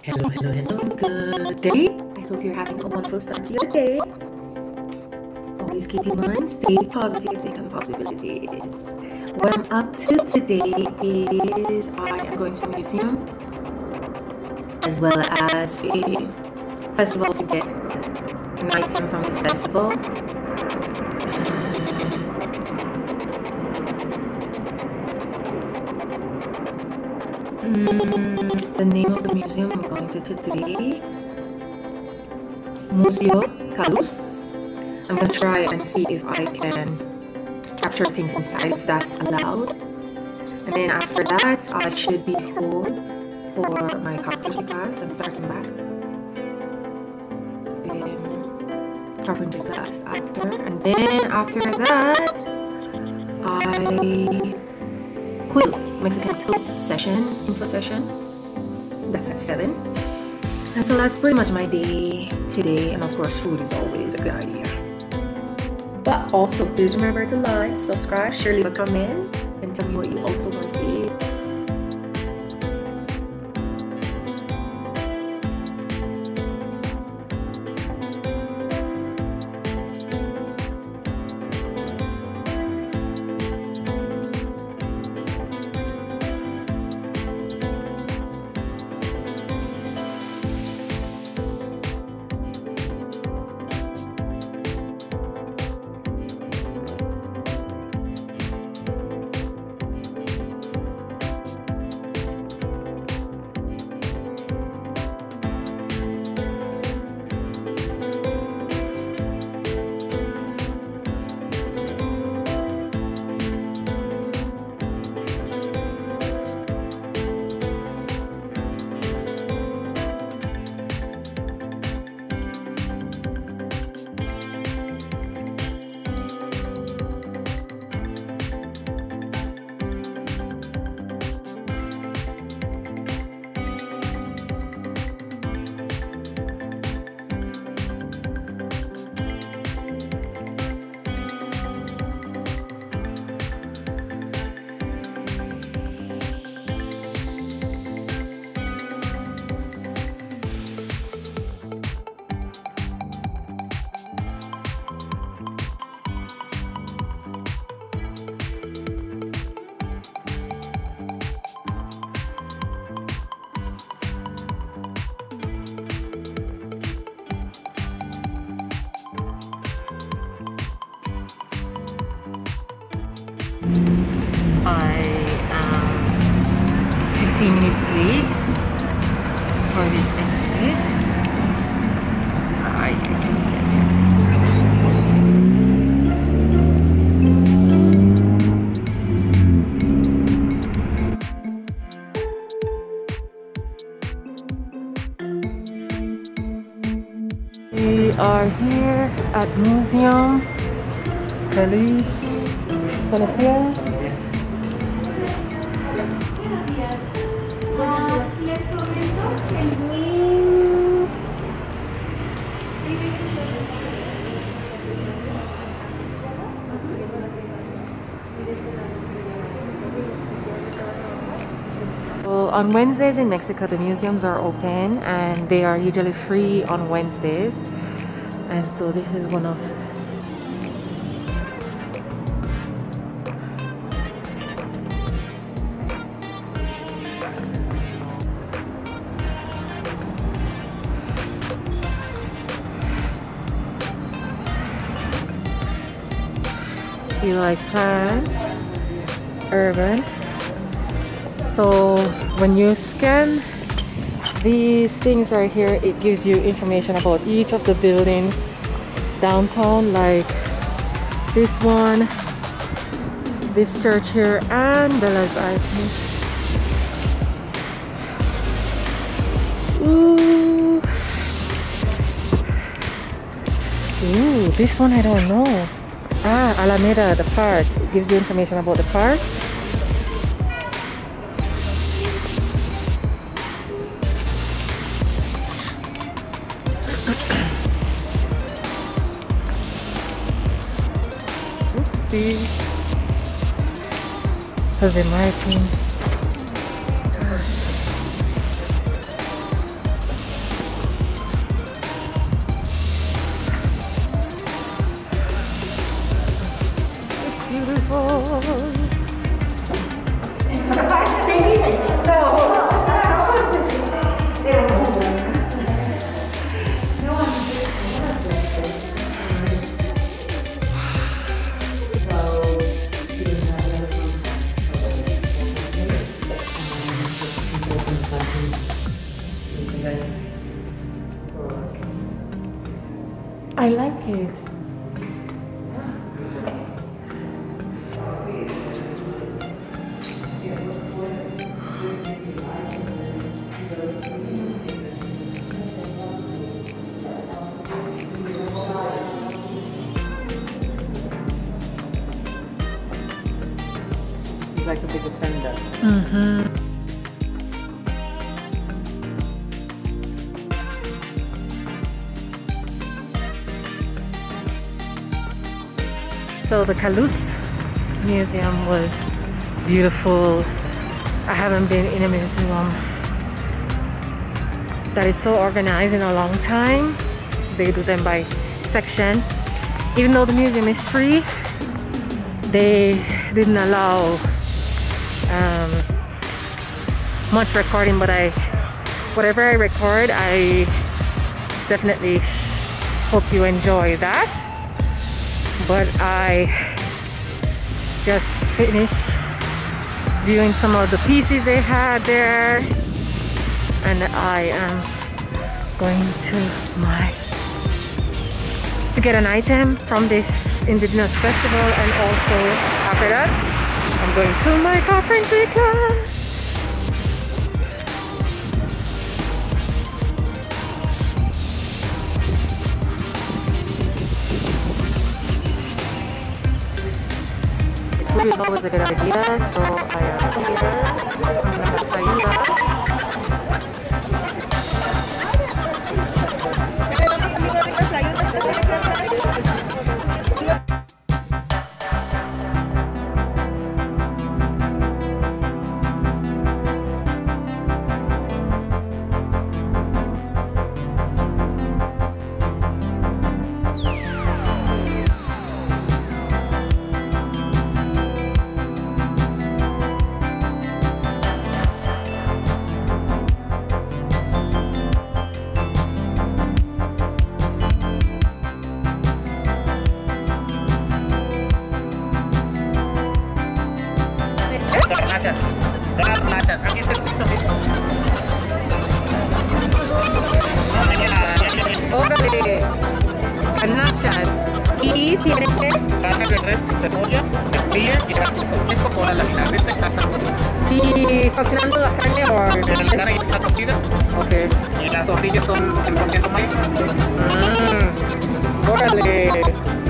Hello, hello, hello. Good day. I hope you're having a wonderful start to your day. Always keep in mind, stay positive, think on possibilities. What I'm up to today is I am going to a museum as well as a festival to get an item from this festival. The name of the museum I'm going to today, Museo Kaluz. I'm going to try and see if I can capture things inside, if that's allowed. And then after that, I should be home for my carpentry class. I'm starting back in carpentry class after. And then after that, I Mexican quilt session, info session. That's at 7. And so that's pretty much my day today. And of course, food is always a good idea. But also, please remember to like, subscribe, share, leave a comment, and tell me what you also want to see. I am 15 minutes late for this exhibit. We are here at Museo Kaluz. Buenos días. Well, on Wednesdays in Mexico, the museums are open and they are usually free on Wednesdays. And so this is one of you like plants, urban. So when you scan these things right here, it gives you information about each of the buildings downtown, like this one, this church here, and Bella's Art. Ooh, this one I don't know. Alameda, the park. It gives you information about the park. Oopsie. Jose Martin. I like it. It's like a big offender. So the Kaluz Museum was beautiful. I haven't been in a museum that is so organized in a long time. They do them by section. Even though the museum is free, they didn't allow much recording, but whatever I record, I definitely hope you enjoy that. But I just finished viewing some of the pieces they had there, and I am going to get an item from this indigenous festival, and also after that I'm going to my carpentry class. Food is always a good idea, so I am here. I'm gonna Aquí está escrito. órale, canachas. Y tiene que Carne de res, cebolla, se fríe y va seco con la vinagreta y salsa. y cocinando la carne o La carne ya está cocida. okay. Y las tortillas son 100% maíz. Órale.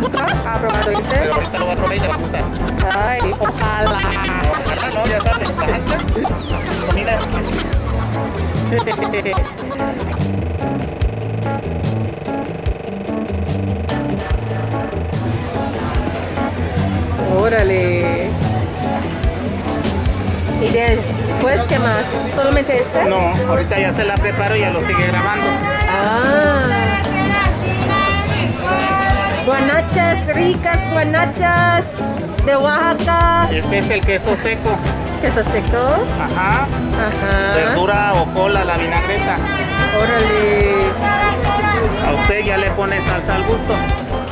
¿Nunca ha probado este? Pero ahorita lo va a probar y te va a gustar. Ay, ojalá. Ojalá, no, ya sabes, bastante. Comida. Órale. ¿Y después qué más? ¿Solamente este? No, ahorita ya se la preparo y ya lo sigue grabando. Ah. Guanachas, ricas guanachas de Oaxaca. Este es el queso seco. ¿Queso seco? Ajá. Ajá. Verdura o cola, la vinagreta. Órale. A usted ya le pone salsa al gusto.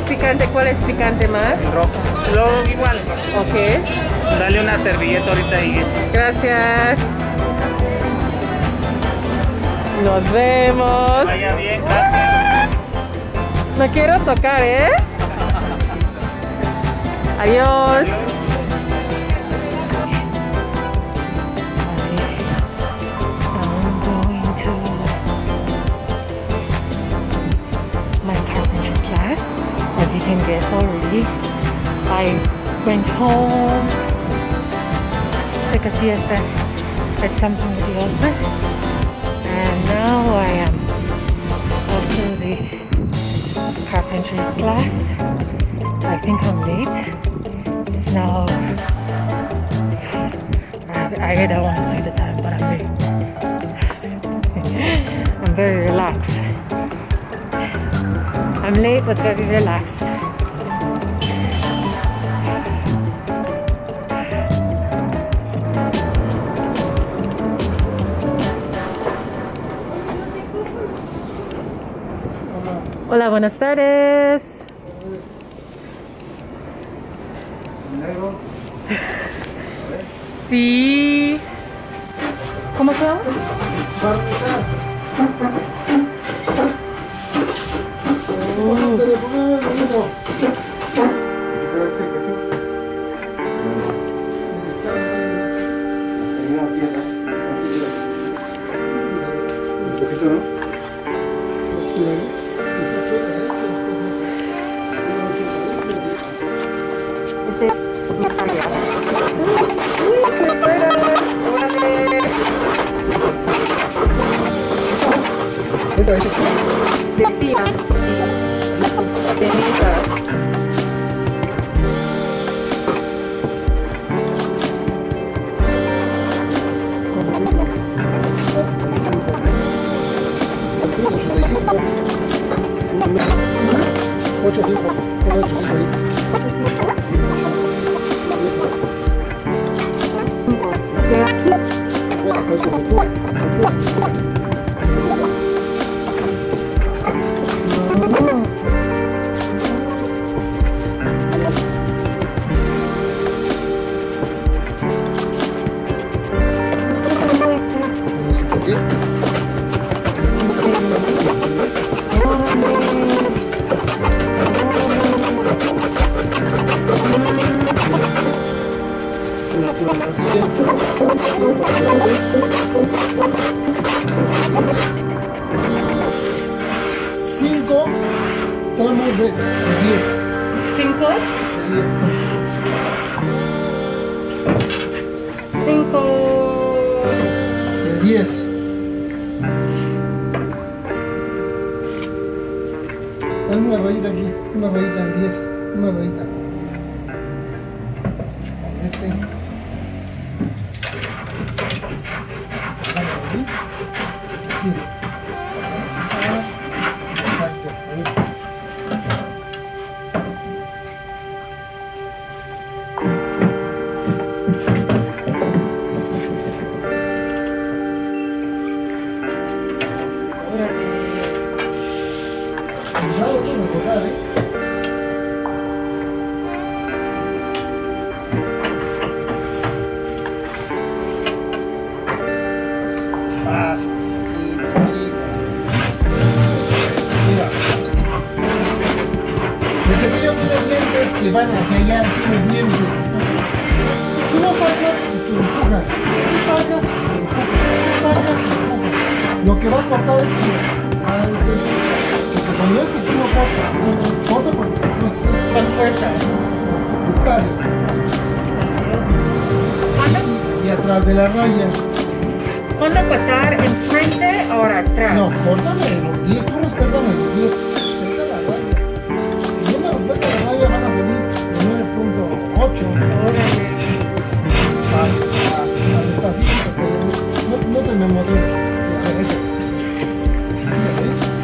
Picante, ¿cuál es picante más? Rojo. Luego igual. Ok. Dale una servilleta ahorita y... Gracias. Nos vemos. Vaya bien, gracias. No quiero tocar, ¿eh? Adiós. I'm going to my carpentry class. As you can guess already, I went home, took a siesta, did something with the husband, and now I am off to the carpentry class. I think I'm late. It's now, I don't want to say the time, but I'm late. I'm very relaxed. I'm late but very relaxed. Hola, buenas tardes. Sí. ¿Cómo se llama? eso, ¿no? Este es mi tarea. ¡Uy, qué buenas! ¡Órale! Esta es Decía, Denisa. Cinco. De aquí. Cinco tramos de 10. 5. 5. De 10. Dame una rayita aquí, una rayita en 10, una rayita. Este. Sí. Exacto. Cuidado con recordar, Despacio, así, tranquilo. Mira. El cepillo tiene dientes que van hacia allá, tiene dientes. Tú no sacas y tú empujas. Tú sacas y tú empujas. Tú sacas y empujas. Lo que va a cortar es porque cuando es así no corta. Corta porque no es Con fuerza. despacio. Y atrás de la raya. ¿Cuándo cortar? ¿Enfrente o atrás? No, córtame los 10, tú respétame los 10. Respeta la raya. Si no me respeta la raya van a salir de 9.8. Órale. Despacito, porque no te me emociones. Sí, a ver, eso. Fíjate.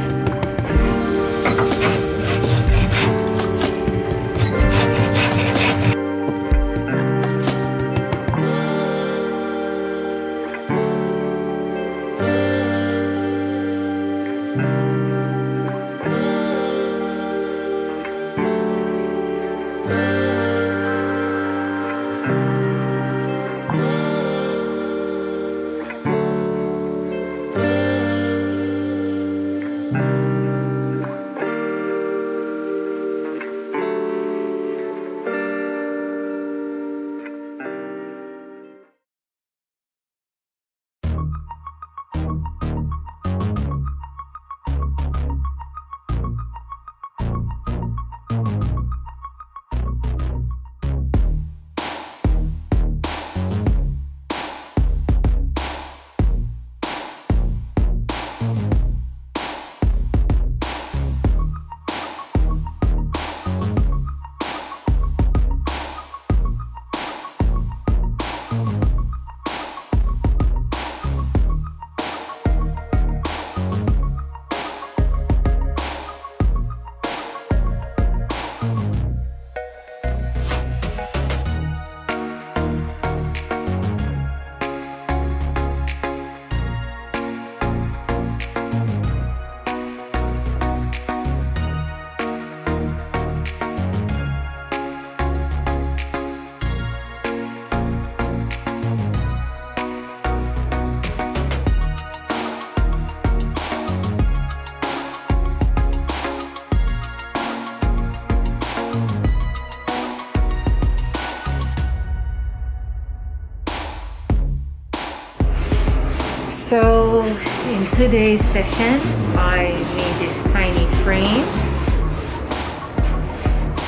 in today's session, I made this tiny frame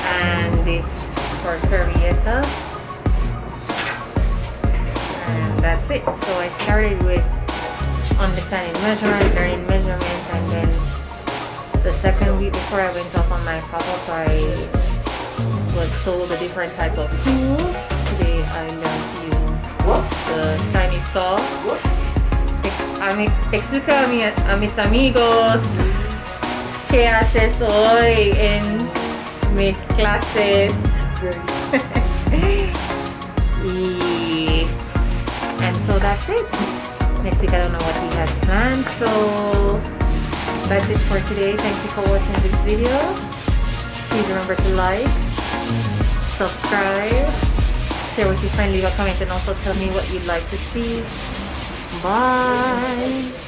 and this for servietta, and that's it. So I started with understanding measurement, learning measurement, and then the second week before I went off on my pop-up, I was told the different type of tools. Today I learned to use the tiny saw. Explica a mis amigos qué haces hoy en mis clases. And so that's it. Next week I don't know what we have planned, so that's it for today. Thank you for watching this video. Please remember to like, subscribe, share with your friend, leave a comment, and also tell me what you'd like to see. Bye.